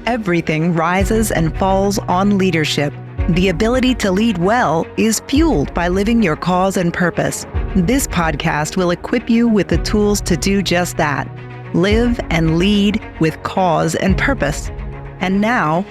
Everything rises and falls on leadership. The ability to lead well is fueled by living your cause and purpose. This podcast will equip you with the tools to do just that. Live and lead with cause and purpose. And now,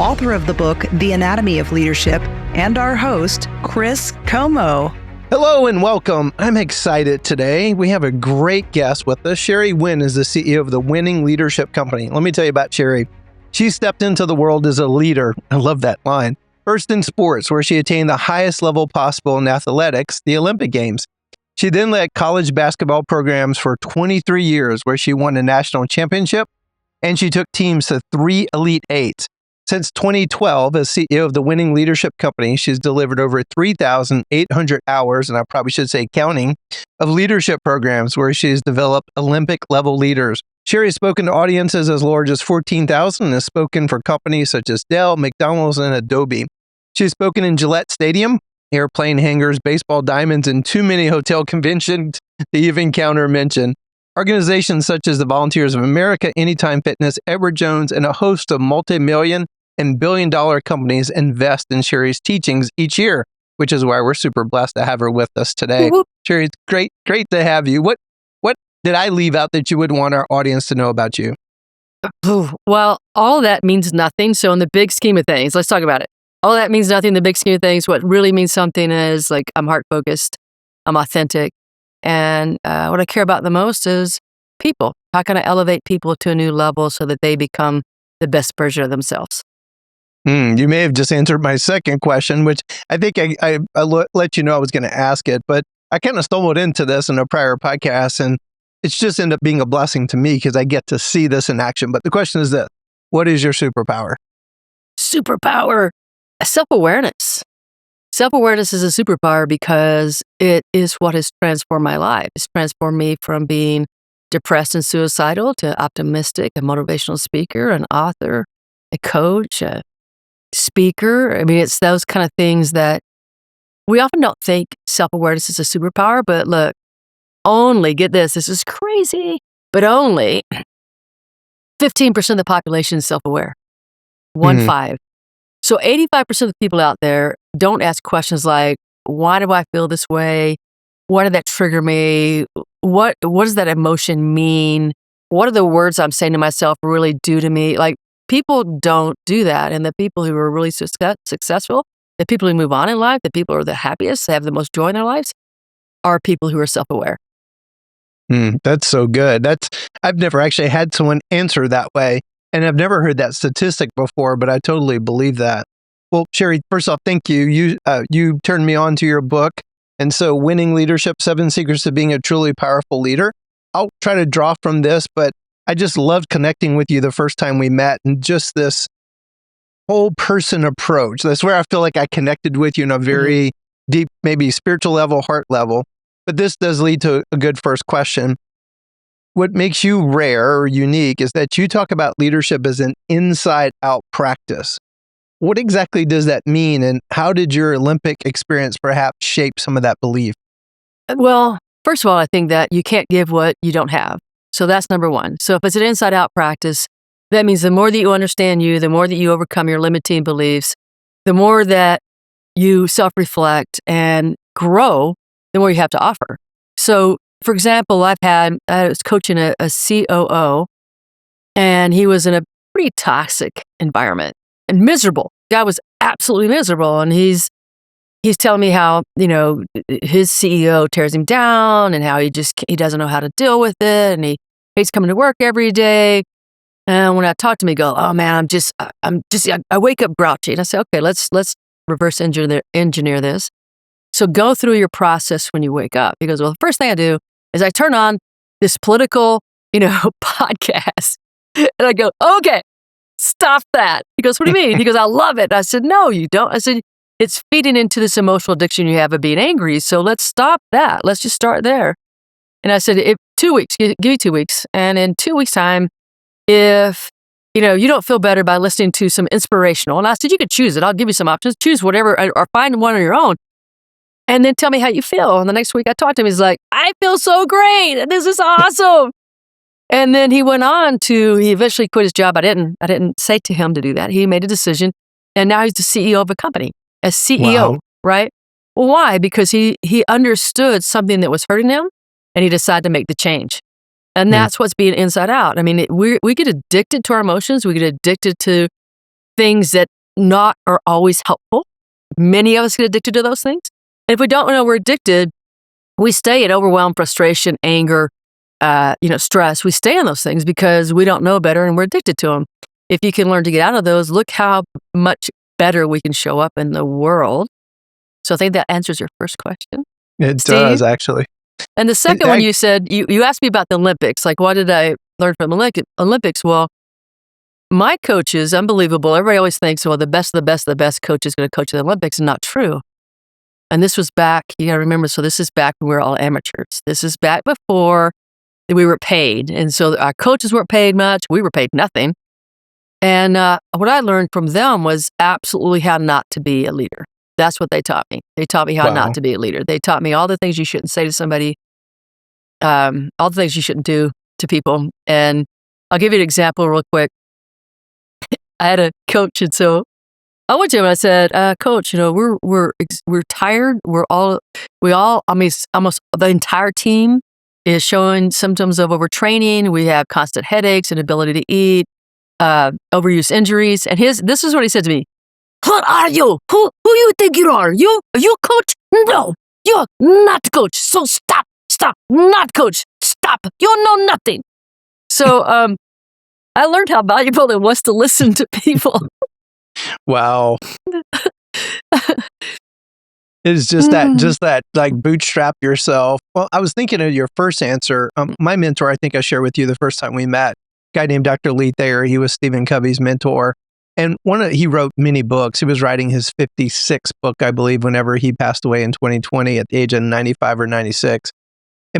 author of the book, The Anatomy of Leadership, and our host, Chris Comeaux. Hello and welcome. I'm excited today. We have a great guest with us. Sherry Winn is the CEO of the Winning Leadership Company. Let me tell you about Sherry. She stepped into the world as a leader. I love that line. First in sports, where she attained the highest level possible in athletics, the Olympic Games. She then led college basketball programs for 23 years, where she won a national championship, and she took teams to 3 Elite Eights. Since 2012, as CEO of the Winning Leadership Company, she's delivered over 3,800 hours, and I probably should say counting, of leadership programs where she's developed Olympic-level leaders. Sherry has spoken to audiences as large as 14,000 and has spoken for companies such as Dell, McDonald's, and Adobe. She's spoken in Gillette Stadium, airplane hangars, baseball diamonds, and too many hotel conventions to even count or mention. Organizations such as the Volunteers of America, Anytime Fitness, Edward Jones, and a host of multi-million and billion-dollar companies invest in Sherry's teachings each year, which is why we're super blessed to have her with us today. Woo-hoo. Sherry, it's great to have you. What did I leave out that you would want our audience to know about you? Well, all that means nothing. So in the big scheme of things, let's talk about it. All that means nothing in the big scheme of things. What really means something is like I'm heart-focused, I'm authentic, and what I care about the most is people. How can I elevate people to a new level so that they become the best version of themselves? You may have just answered my second question, which I think I let you know I was going to ask it, but I kind of stumbled into this in a prior podcast, and it's just ended up being a blessing to me because I get to see this in action. But the question is this: what is your superpower? Superpower, self-awareness. Self-awareness is a superpower because it is what has transformed my life. It's transformed me from being depressed and suicidal to optimistic, a motivational speaker, an author, a coach, a speaker. I mean, it's those kind of things that we often don't think self-awareness is a superpower, but look, get this is crazy, but only 15% of the population is self-aware. 1-5. So 85% of the people out there don't ask questions like, why do I feel this way? Why did that trigger me? What does that emotion mean? What are the words I'm saying to myself really do to me? Like, people don't do that. And the people who are really successful, the people who move on in life, the people who are the happiest, they have the most joy in their lives, are people who are self-aware. That's so good. I've never actually had someone answer that way, and I've never heard that statistic before, but I totally believe that. Well, Sherry, first off, thank you. You turned me on to your book, and so Winning Leadership, 7 Secrets to Being a Truly Powerful Leader. I'll try to draw from this, but I just loved connecting with you the first time we met, and just this whole person approach. That's where I feel like I connected with you on a very deep, maybe spiritual level, heart level. But this does lead to a good first question. What makes you rare or unique is that you talk about leadership as an inside-out practice. What exactly does that mean, and how did your Olympic experience perhaps shape some of that belief? Well, first of all, I think that you can't give what you don't have. So that's number one. So if it's an inside-out practice, that means the more that you understand you, the more that you overcome your limiting beliefs, the more that you self-reflect and grow, the more you have to offer. So, for example, I was coaching a COO, and he was in a pretty toxic environment and miserable. Guy was absolutely miserable, and he's telling me how, his CEO tears him down, and how he doesn't know how to deal with it, and he hates coming to work every day. And when I talk to him, he goes, "Oh man, I wake up grouchy." And I say, "Okay, let's reverse engineer this. So go through your process when you wake up." He goes, "Well, the first thing I do is I turn on this political, podcast." And I go, "Okay, stop that." He goes, "What do you mean?" He goes, "I love it." I said, "No, you don't." I said, "It's feeding into this emotional addiction you have of being angry. So let's stop that. Let's just start there." And I said, 2 weeks, give me 2 weeks. And in 2 weeks' time, if you don't feel better by listening to some inspirational, and I said, you could choose it. I'll give you some options. Choose whatever, or find one on your own. And then tell me how you feel. And the next week I talked to him, he's like, "I feel so great. This is awesome." And then he went on he eventually quit his job. I didn't say to him to do that. He made a decision, and now he's the CEO of a company, a CEO, Wow. right? Well, why? Because he understood something that was hurting him, and he decided to make the change. And that's what's being inside out. I mean, we get addicted to our emotions. We get addicted to things that not are always helpful. Many of us get addicted to those things. And if we don't know we're addicted, we stay in overwhelm, frustration, anger, stress. We stay in those things because we don't know better and we're addicted to them. If you can learn to get out of those, look how much better we can show up in the world. So I think that answers your first question. It Steve? does, actually. And the second one you said, you asked me about the Olympics. Like, what did I learn from the Olympics? Well, my coach is unbelievable. Everybody always thinks, well, the best of the best coach is going to coach the Olympics, and not true. And this was back, you got to remember, so this is back when we were all amateurs. This is back before we were paid. And so our coaches weren't paid much. We were paid nothing. And what I learned from them was absolutely how not to be a leader. That's what they taught me. They taught me how not to be a leader. They taught me all the things you shouldn't say to somebody, all the things you shouldn't do to people. And I'll give you an example real quick. I had a coach, and so I went to him and I said, "Coach, we're tired. I mean, almost the entire team is showing symptoms of overtraining. We have constant headaches, inability to eat, overuse injuries." And this is what he said to me. "What are you? Who you think you are? Are you coach? No, you're not coach. So stop, not coach. Stop. You know nothing." So I learned how valuable it was to listen to people. Wow. It's just that like bootstrap yourself. Well, I was thinking of your first answer. My mentor, I think I shared with you the first time we met, a guy named Dr. Lee Thayer. He was Stephen Covey's mentor. And he wrote many books. He was writing his 56th book, I believe, whenever he passed away in 2020 at the age of 95 or 96.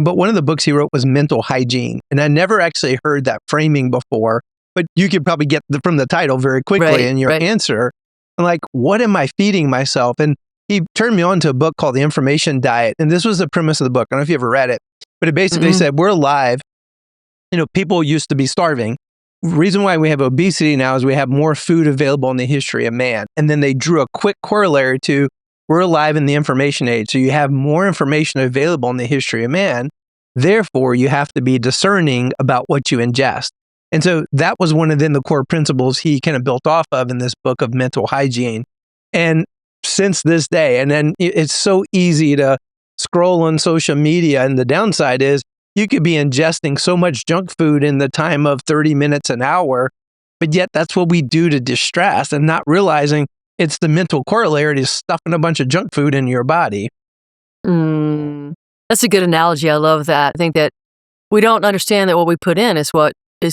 But one of the books he wrote was Mental Hygiene. And I never actually heard that framing before, but you could probably get from the title very quickly in your answer. I'm like, what am I feeding myself? And he turned me on to a book called The Information Diet. And this was the premise of the book. I don't know if you ever read it, but it basically said, we're alive. People used to be starving. Reason why we have obesity now is we have more food available in the history of man. And then they drew a quick corollary to we're alive in the information age. So you have more information available in the history of man. Therefore, you have to be discerning about what you ingest. And so that was one of the core principles he kind of built off of in this book of mental hygiene. And since this day, and then it's so easy to scroll on social media. And the downside is you could be ingesting so much junk food in the time of 30 minutes an hour, but yet that's what we do to distress and not realizing it's the mental corollary to stuffing a bunch of junk food in your body. That's a good analogy. I love that. I think that we don't understand that what we put in is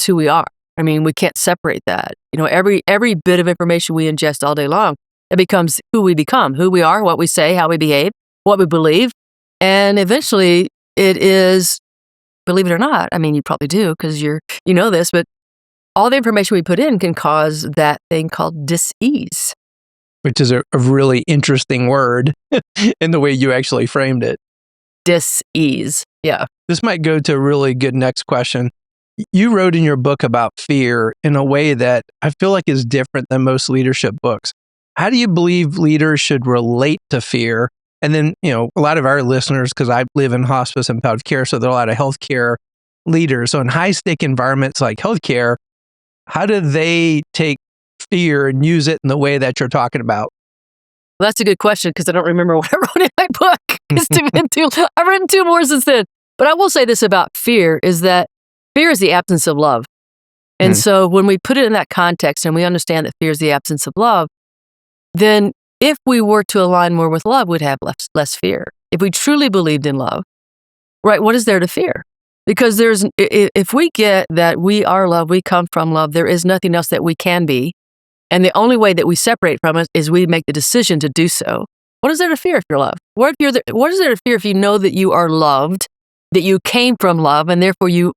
who we are. I mean, we can't separate that. Every bit of information we ingest all day long, it becomes who we become, who we are, what we say, how we behave, what we believe. And eventually it is, believe it or not, I mean, you probably do because you know this, but all the information we put in can cause that thing called dis-ease. Which is a really interesting word in the way you actually framed it. Dis-ease. Yeah. This might go to a really good next question. You wrote in your book about fear in a way that I feel like is different than most leadership books. How do you believe leaders should relate to fear? And then, a lot of our listeners, because I live in hospice and palliative care, so there are a lot of healthcare leaders. So in high-stake environments like healthcare, how do they take fear and use it in the way that you're talking about? Well, that's a good question because I don't remember what I wrote in my book. I've written 2 more since then. But I will say this about fear is that fear is the absence of love. And so when we put it in that context and we understand that fear is the absence of love, then if we were to align more with love, we'd have less fear. If we truly believed in love, right, what is there to fear? Because if we get that we are love, we come from love, there is nothing else that we can be. And the only way that we separate from it is we make the decision to do so. What is there to fear if you're loved? What is there to fear if you know that you are loved, that you came from love, and therefore you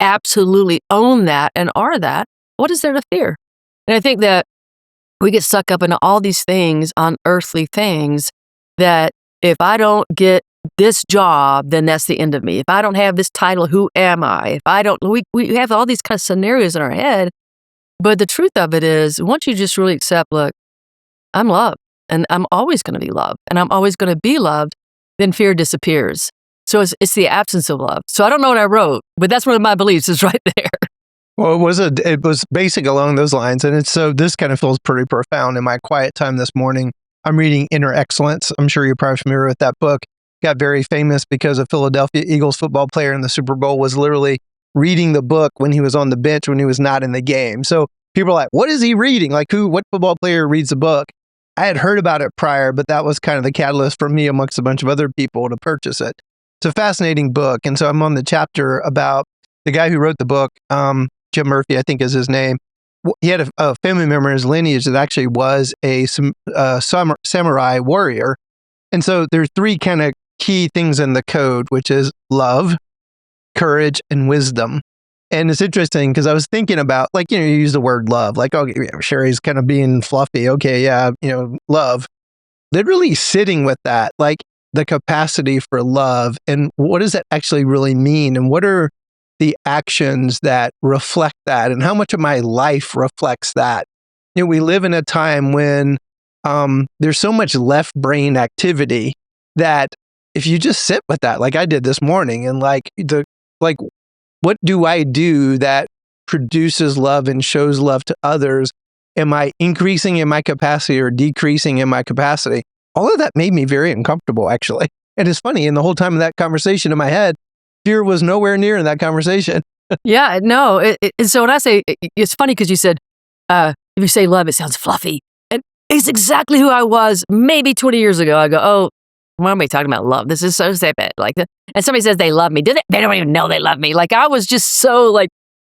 absolutely own that and are that? What is there to fear? And I think that we get sucked up into all these things, unearthly things, that if I don't get this job, then that's the end of me. If I don't have this title, who am I? If I don't, we have all these kind of scenarios in our head. But the truth of it is, once you just really accept, look, I'm loved and I'm always going to be loved and I'm always going to be loved, then fear disappears. So it's the absence of love. So I don't know what I wrote, but that's one of my beliefs is right there. Well, it was basic along those lines. And this kind of feels pretty profound. In my quiet time this morning, I'm reading Inner Excellence. I'm sure you're probably familiar with that book. Got very famous because a Philadelphia Eagles football player in the Super Bowl was literally reading the book when he was on the bench, when he was not in the game. So people are like, what is he reading? Like what football player reads a book? I had heard about it prior, but that was kind of the catalyst for me amongst a bunch of other people to purchase it. It's a fascinating book. And so I'm on the chapter about the guy who wrote the book, Jim Murphy, I think is his name. He had a family member in his lineage that actually was a samurai warrior. And so there's three kind of key things in the code, which is love, courage, and wisdom. And it's interesting because I was thinking about, like, you use the word love, like, oh, Sherry's kind of being fluffy. Okay, yeah, love. Literally sitting with that, like the capacity for love. And what does that actually really mean? And what are the actions that reflect that? And how much of my life reflects that? We live in a time when there's so much left brain activity that if you just sit with that, like I did this morning, and what do I do that produces love and shows love to others? Am I increasing in my capacity or decreasing in my capacity? All of that made me very uncomfortable, actually. And it's funny, in the whole time of that conversation in my head, fear was nowhere near in that conversation. Yeah, no. So when I say, it's funny because you said, if you say love, it sounds fluffy. And it's exactly who I was maybe 20 years ago. I go, oh, why am I talking about love? This is so stupid. And somebody says they love me. They don't even know they love me. Like, I was just so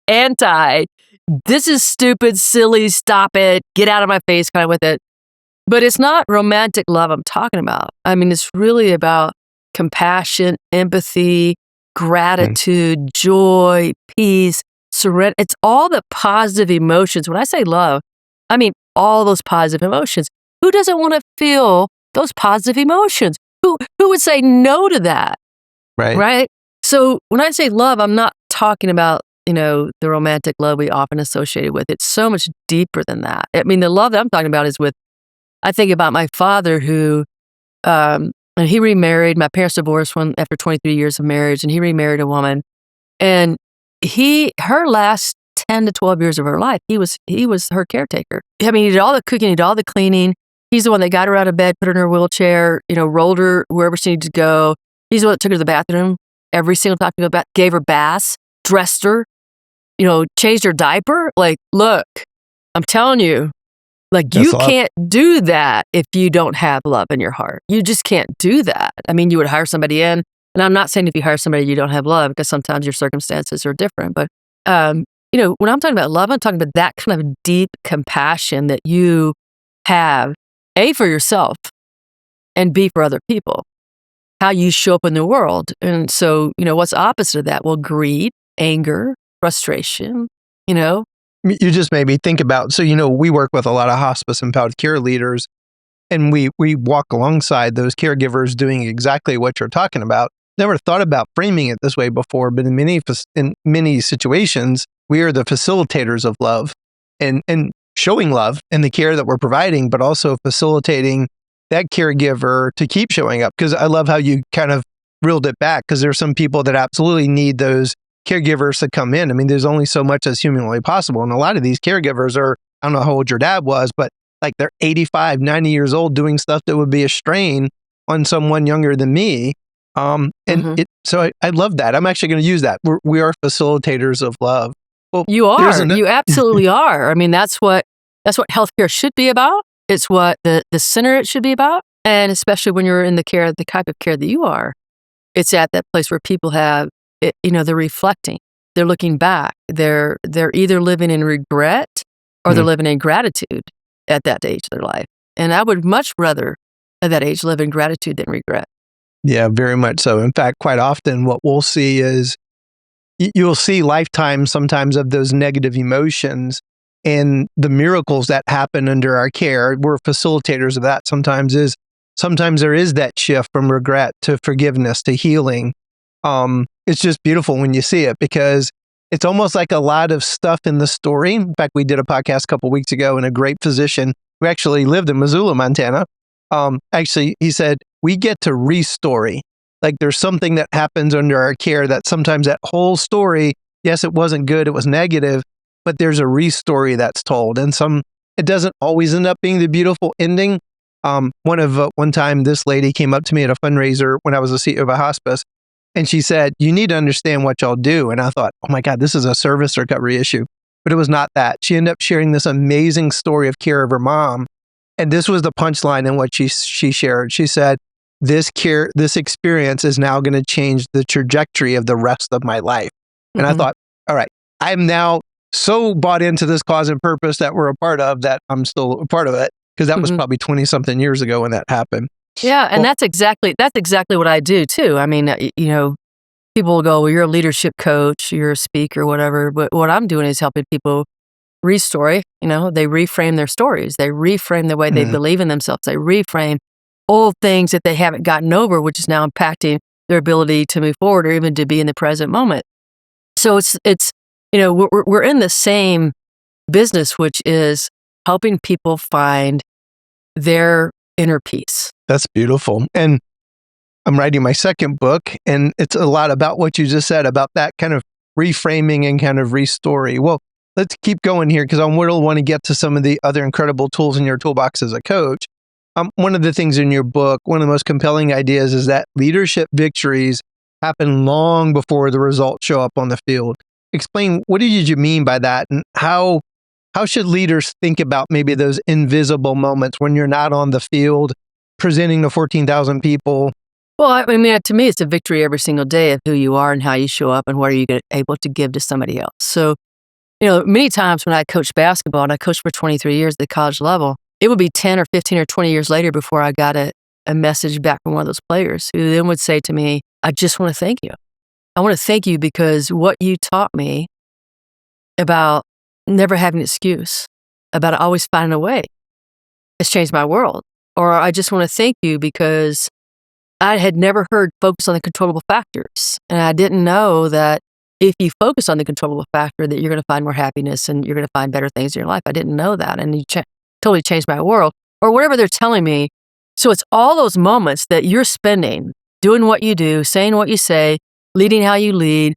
anti, this is stupid, silly, stop it, get out of my face kind of with it. But it's not romantic love I'm talking about. I mean, it's really about compassion, empathy, gratitude, joy, peace, serenity. It's all the positive emotions. When I say love, I mean all those positive emotions. Who doesn't want to feel those positive emotions? Who would say no to that? Right? So when I say love, I'm not talking about, the romantic love we often associate it with. It's so much deeper than that. I mean, the love that I'm talking about is I think about my father who, and he remarried. My parents divorced after 23 years of marriage, and he remarried a woman. And her last 10 to 12 years of her life, he was her caretaker. I mean, he did all the cooking, he did all the cleaning. He's the one that got her out of bed, put her in her wheelchair, rolled her wherever she needed to go. He's the one that took her to the bathroom every single time to go back, gave her baths, dressed her, changed her diaper. Like, look, I'm telling you, you can't do that if you don't have love in your heart. You just can't do that. I mean, you would hire somebody in, and I'm not saying if you hire somebody you don't have love, because sometimes your circumstances are different. But, when I'm talking about love, I'm talking about that kind of deep compassion that you have, A, for yourself, and B, for other people, how you show up in the world. And so, what's opposite of that? Well, greed, anger, frustration, You just made me think about, so, we work with a lot of hospice and palliative care leaders, and we walk alongside those caregivers doing exactly what you're talking about. Never thought about framing it this way before, but in many situations, we are the facilitators of love and showing love in the care that we're providing, but also facilitating that caregiver to keep showing up. Because I love how you kind of reeled it back, because there's some people that absolutely need those caregivers to come in. I mean, there's only so much that's humanly possible. And a lot of these caregivers are, I don't know how old your dad was, but they're 85, 90 years old doing stuff that would be a strain on someone younger than me. So I love that. I'm actually going to use that. We are facilitators of love. Well, you are. You absolutely are. I mean, that's what healthcare should be about. It's what the center it should be about. And especially when you're in the type of care that you are, it's at that place where people have, they're reflecting, they're looking back, they're either living in regret or they're living in gratitude at that age of their life. And I would much rather at that age live in gratitude than regret. Yeah, very much so. In fact, quite often what we'll see is you'll see lifetimes sometimes of those negative emotions, and the miracles that happen under our care, we're facilitators of that sometimes, is sometimes there is that shift from regret to forgiveness to healing. It's just beautiful when you see it, because it's almost like a lot of stuff in the story. In fact, we did a podcast a couple of weeks ago, and a great physician who actually lived in Missoula, Montana, actually, he said, we get to re-story. Like there's something that happens under our care that sometimes that whole story, yes, it wasn't good, it was negative, but there's a re-story that's told. And it doesn't always end up being the beautiful ending. One time, this lady came up to me at a fundraiser when I was the CEO of a hospice, and she said, you need to understand what y'all do. And I thought, oh my God, this is a service recovery issue. But it was not that. She ended up sharing this amazing story of care of her mom. And this was the punchline in what she shared. She said, this experience is now going to change the trajectory of the rest of my life. And I thought, all right, I'm now so bought into this cause and purpose that we're a part of that I'm still a part of it, because that was probably 20 something years ago when that happened. Yeah. And that's exactly what I do too. I mean, people will go, well, you're a leadership coach, you're a speaker, whatever. But what I'm doing is helping people restory. They reframe their stories. They reframe the way they believe in themselves. They reframe old things that they haven't gotten over, which is now impacting their ability to move forward or even to be in the present moment. So it's we're in the same business, which is helping people find their inner peace. That's beautiful. And I'm writing my second book, and it's a lot about what you just said about that kind of reframing and kind of restory. Well, let's keep going here, because I will want to get to some of the other incredible tools in your toolbox as a coach. One of the things in your book, one of the most compelling ideas is that leadership victories happen long before the results show up on the field. Explain, what did you mean by that, and how should leaders think about maybe those invisible moments when you're not on the field presenting to 14,000 people? Well, I mean, to me, it's a victory every single day of who you are and how you show up and what are you able to give to somebody else. So, many times when I coached basketball, and I coached for 23 years at the college level, it would be 10 or 15 or 20 years later before I got a message back from one of those players who then would say to me, I just want to thank you. I want to thank you because what you taught me about never having an excuse, about always finding a way, has changed my world. Or I just want to thank you because I had never heard focus on the controllable factors. And I didn't know that if you focus on the controllable factor, that you're going to find more happiness and you're going to find better things in your life. I didn't know that. And you totally changed my world, or whatever they're telling me. So it's all those moments that you're spending doing what you do, saying what you say, leading how you lead,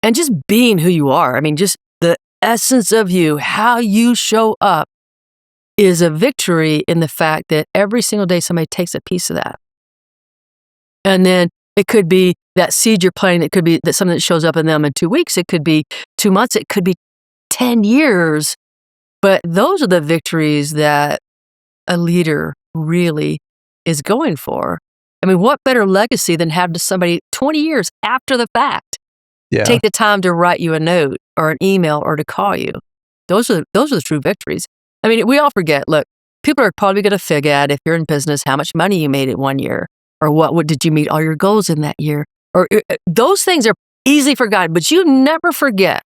and just being who you are. I mean, just the essence of you, how you show up, is a victory in the fact that every single day somebody takes a piece of that. And then it could be that seed you're planting. It could be that something that shows up in them in 2 weeks. It could be 2 months. It could be 10 years. But those are the victories that a leader really is going for. I mean, what better legacy than have somebody 20 years after the fact take the time to write you a note or an email or to call you? Those are the true victories. I mean, we all forget, look, people are probably going to figure out, if you're in business, how much money you made in 1 year, or what did you meet all your goals in that year? Or those things are easily forgotten, but you never forget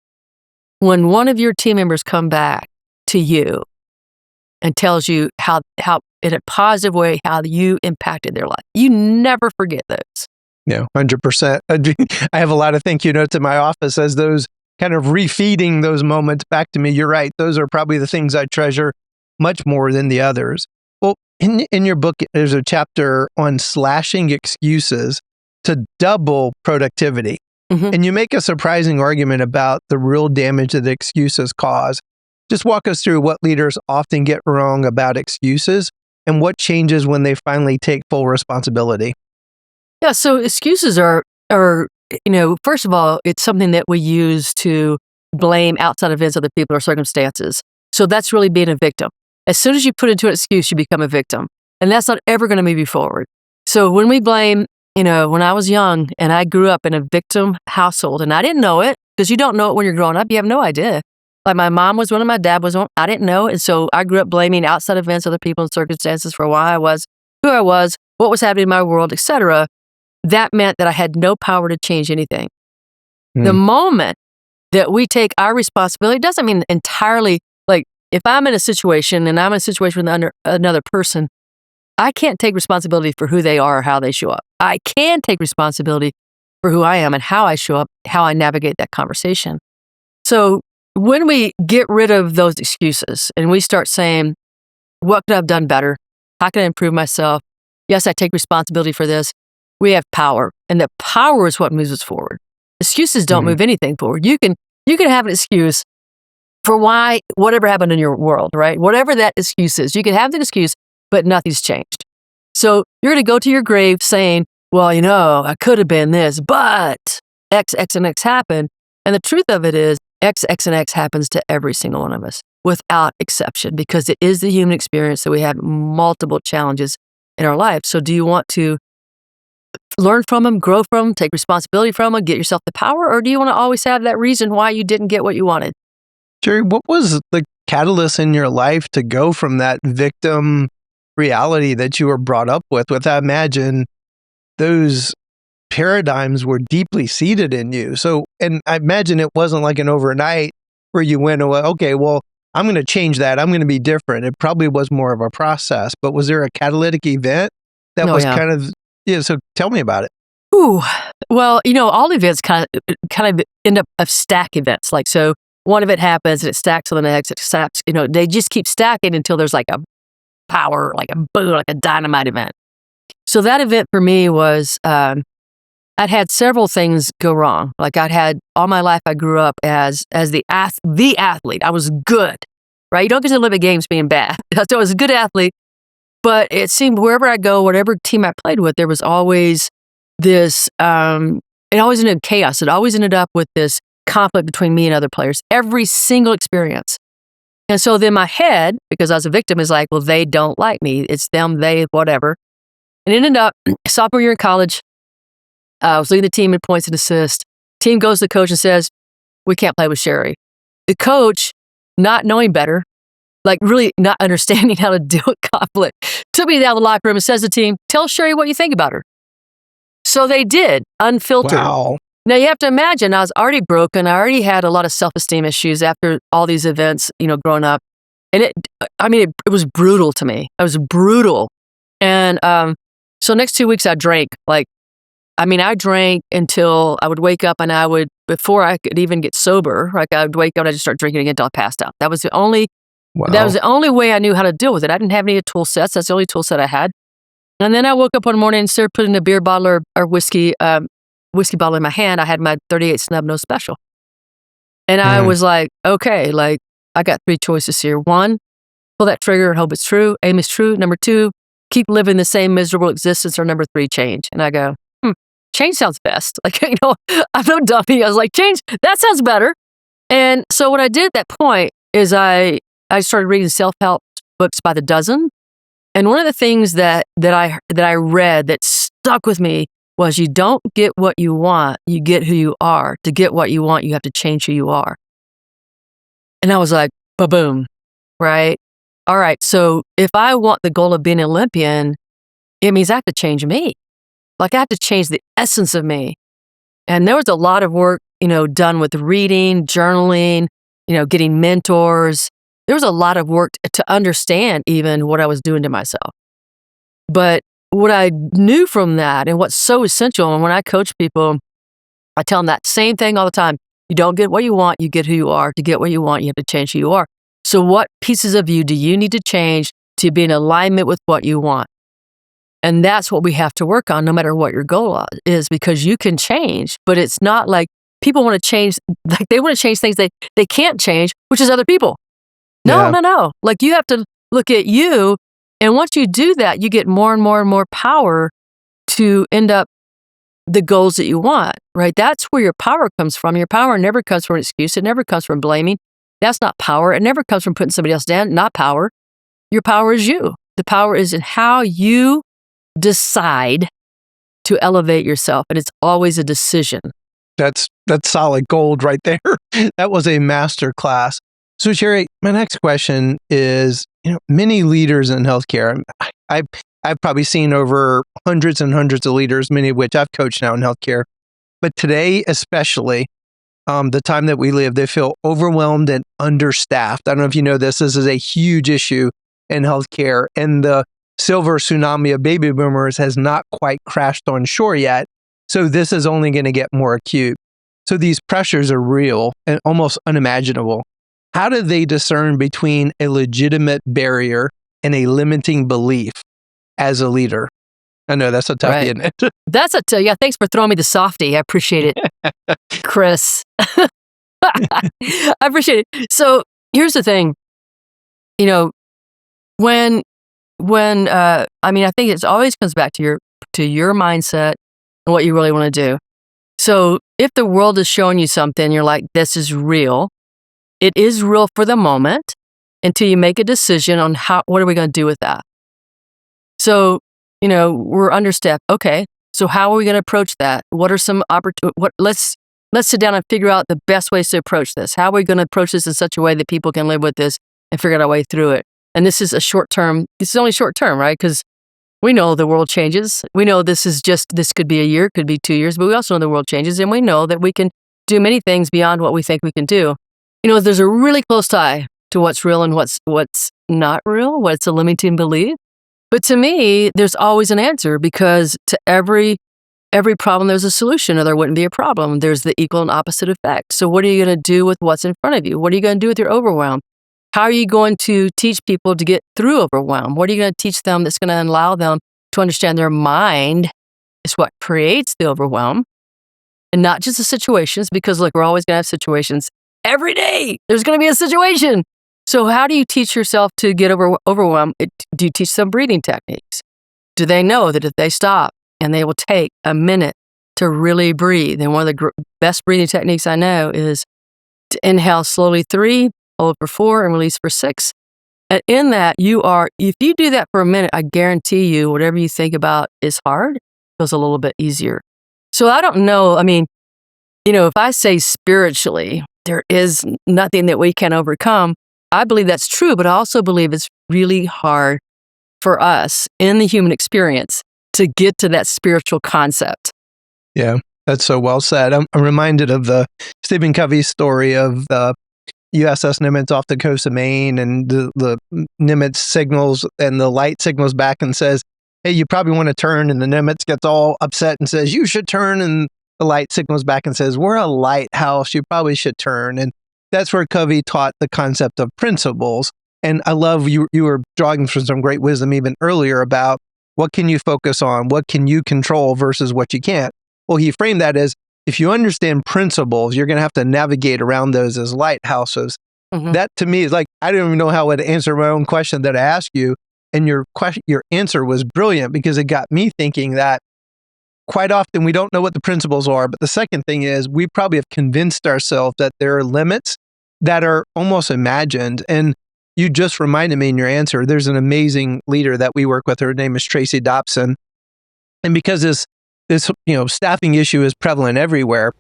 when one of your team members come back to you and tells you how in a positive way, how you impacted their life. You never forget those. Yeah, 100%. I have a lot of thank you notes in my office as those kind of refeeding those moments back to me. You're right. Those are probably the things I treasure much more than the others. Well, in your book, there's a chapter on slashing excuses to double productivity. And you make a surprising argument about the real damage that excuses cause. Just walk us through what leaders often get wrong about excuses and what changes when they finally take full responsibility. Yeah, so excuses are first of all, it's something that we use to blame outside events, other people, or circumstances. So that's really being a victim. As soon as you put into an excuse, you become a victim. And that's not ever going to move you forward. So when we blame, when I was young and I grew up in a victim household, and I didn't know it, because you don't know it when you're growing up. You have no idea. Like my mom was one and my dad was one. I didn't know. And so I grew up blaming outside events, other people, and circumstances for why I was, who I was, what was happening in my world, etc. That meant that I had no power to change anything. The moment that we take our responsibility, doesn't mean entirely, like if I'm in a situation and I'm in a situation with another person, I can't take responsibility for who they are or how they show up. I can take responsibility for who I am and how I show up, how I navigate that conversation. So when we get rid of those excuses and we start saying, what could I have done better? How can I improve myself? Yes, I take responsibility for this. We have power, and that power is what moves us forward. Excuses don't move anything forward. You can have an excuse for why whatever happened in your world, right? Whatever that excuse is, you can have an excuse, but nothing's changed. So you're going to go to your grave saying, well, I could have been this, but X, X, and X happened. And the truth of it is X, X, and X happens to every single one of us without exception, because it is the human experience that we have multiple challenges in our life. So do you want to learn from them, grow from them, take responsibility from them, get yourself the power, or do you want to always have that reason why you didn't get what you wanted? Sherry, what was the catalyst in your life to go from that victim reality that you were brought up with? I imagine those paradigms were deeply seated in you. So, and I imagine it wasn't like an overnight where you went, okay, well, I'm going to change that. I'm going to be different. It probably was more of a process, but was there a catalytic event that kind of, so tell me about it. Ooh, well, all events kind of end up of stack events. Like, so one event happens and it stacks on the next, it stacks, they just keep stacking until there's like a power, like a boom, like a dynamite event. So that event for me was, I'd had several things go wrong. Like all my life, I grew up as the athlete. I was good, right? You don't get to live at games being bad. So I was a good athlete, but it seemed wherever I go, whatever team I played with, there was always this, it always ended in chaos. It always ended up with this conflict between me and other players, every single experience. And so then my head, because I was a victim, is like, well, they don't like me. It's them, they, whatever. And it ended up, sophomore year in college, I was leading the team in points and assists. Team goes to the coach and says, we can't play with Sherry. The coach, not knowing better, like really not understanding how to deal with conflict, took me down the locker room and says to the team, tell Sherry what you think about her. So they did, unfiltered. Wow. Now you have to imagine, I was already broken. I already had a lot of self-esteem issues after all these events, growing up. And it was brutal to me. It was brutal. And so next 2 weeks I drank. I drank until I would wake up and before I could even get sober, I would wake up and I'd just start drinking again until I passed out. That was the only way I knew how to deal with it. I didn't have any tool sets. That's the only tool set I had. And then I woke up one morning and instead of putting a beer bottle or whiskey bottle in my hand, I had my 38 Snub Nose Special. And I was like, okay, I got 3 choices here. 1, pull that trigger and hope it's true. Aim is true. Number 2, keep living the same miserable existence. Or number 3, change. And I go, change sounds best. I'm no dummy. I was like, change, that sounds better. And so what I did at that point is I started reading self-help books by the dozen. And one of the things that I read that stuck with me was you don't get what you want, you get who you are. To get what you want, you have to change who you are. And I was like, ba-boom, right? All right, so if I want the goal of being an Olympian, it means I have to change me. I have to change the essence of me. And there was a lot of work, done with reading, journaling, getting mentors. There was a lot of work to understand even what I was doing to myself. But what I knew from that and what's so essential, and when I coach people, I tell them that same thing all the time. You don't get what you want, you get who you are. To get what you want, you have to change who you are. So what pieces of you do you need to change to be in alignment with what you want? And that's what we have to work on no matter what your goal is, because you can change, but it's not like people want to change, they want to change things they can't change, which is other people. No. You have to look at you. And once you do that, you get more and more and more power to end up the goals that you want, right? That's where your power comes from. Your power never comes from an excuse. It never comes from blaming. That's not power. It never comes from putting somebody else down. Not power. Your power is you. The power is in how you decide to elevate yourself. And it's always a decision. That's solid gold right there. That was a master class. So Sherry, my next question is, many leaders in healthcare, I've probably seen over hundreds and hundreds of leaders, many of which I've coached now in healthcare. But today, especially, the time that we live, they feel overwhelmed and understaffed. I don't know if you know this. This is a huge issue in healthcare. And the silver tsunami of baby boomers has not quite crashed on shore yet. So this is only going to get more acute. So these pressures are real and almost unimaginable. How do they discern between a legitimate barrier and a limiting belief as a leader? I know that's a toughie, Right. isn't it? That's yeah, thanks for throwing me the softie. I appreciate it, Chris. I appreciate it. So here's the thing. You know, when I mean, I think it always comes back to your mindset and what you really want to do. So if the world is showing you something, you're like, this is real. It is real for the moment until you make a decision on what are we going to do with that? So, we're under step. Okay. So how are we going to approach that? What are some let's sit down and figure out the best ways to approach this. How are we going to approach this in such a way that people can live with this and figure out our way through it? And this is this is only short term, right? Because we know the world changes. We know this could be a year, could be 2 years, but we also know the world changes, and we know that we can do many things beyond what we think we can do. There's a really close tie to what's real and what's not real, what's a limiting belief. But to me, there's always an answer, because to every problem, there's a solution, or there wouldn't be a problem. There's the equal and opposite effect. So what are you going to do with what's in front of you? What are you going to do with your overwhelm? How are you going to teach people to get through overwhelm? What are you going to teach them that's going to allow them to understand their mind is what creates the overwhelm, and not just the situations? Because look, we're always going to have situations. Every day, there's going to be a situation. So how do you teach yourself to get overwhelmed? Do you teach them breathing techniques? Do they know that if they stop and they will take a minute to really breathe? And one of the best breathing techniques I know is to inhale slowly 3, hold for 4, and release for 6. And in that, if you do that for a minute, I guarantee you, whatever you think about is hard, feels a little bit easier. So I don't know. I mean, if I say spiritually, there is nothing that we can overcome, I believe that's true, but I also believe it's really hard for us in the human experience to get to that spiritual concept. Yeah, that's so well said. I'm reminded of the Stephen Covey story of the USS Nimitz off the coast of Maine, and the Nimitz signals, and the light signals back and says, hey, you probably want to turn, and the Nimitz gets all upset and says, you should turn, and the light signals back and says, we're a lighthouse, you probably should turn. And that's where Covey taught the concept of principles. And I love you were drawing from some great wisdom even earlier about what can you focus on, what can you control versus what you can't. Well, he framed that as, if you understand principles, you're going to have to navigate around those as lighthouses. Mm-hmm. That to me is like, I don't even know how to answer my own question that I asked you. And your answer was brilliant, because it got me thinking that quite often we don't know what the principles are. But the second thing is, we probably have convinced ourselves that there are limits that are almost imagined. And you just reminded me in your answer, there's an amazing leader that we work with. Her name is Tracy Dobson. And because this staffing issue is prevalent everywhere,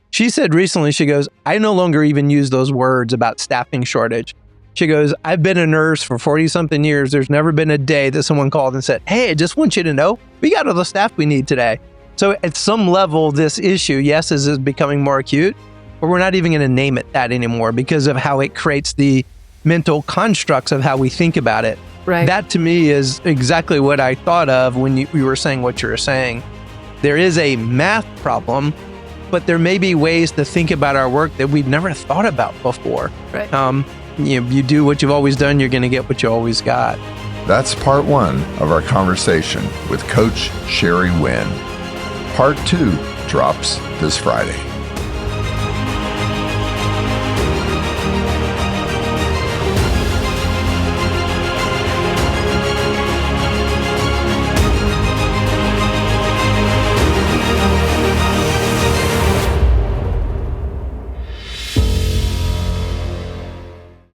she said recently, she goes, I no longer even use those words about staffing shortage. She goes, I've been a nurse for 40 something years. There's never been a day that someone called and said, hey, I just want you to know, we got all the staff we need today. So at some level, this issue, yes, is becoming more acute, but we're not even going to name it that anymore because of how it creates the mental constructs of how we think about it. Right. That to me is exactly what I thought of when you were saying what you were saying. There is a math problem, but there may be ways to think about our work that we've never thought about before. Right. You do what you've always done, you're going to get what you always got. That's part 1 of our conversation with Coach Sherry Winn. Part 2 drops this Friday.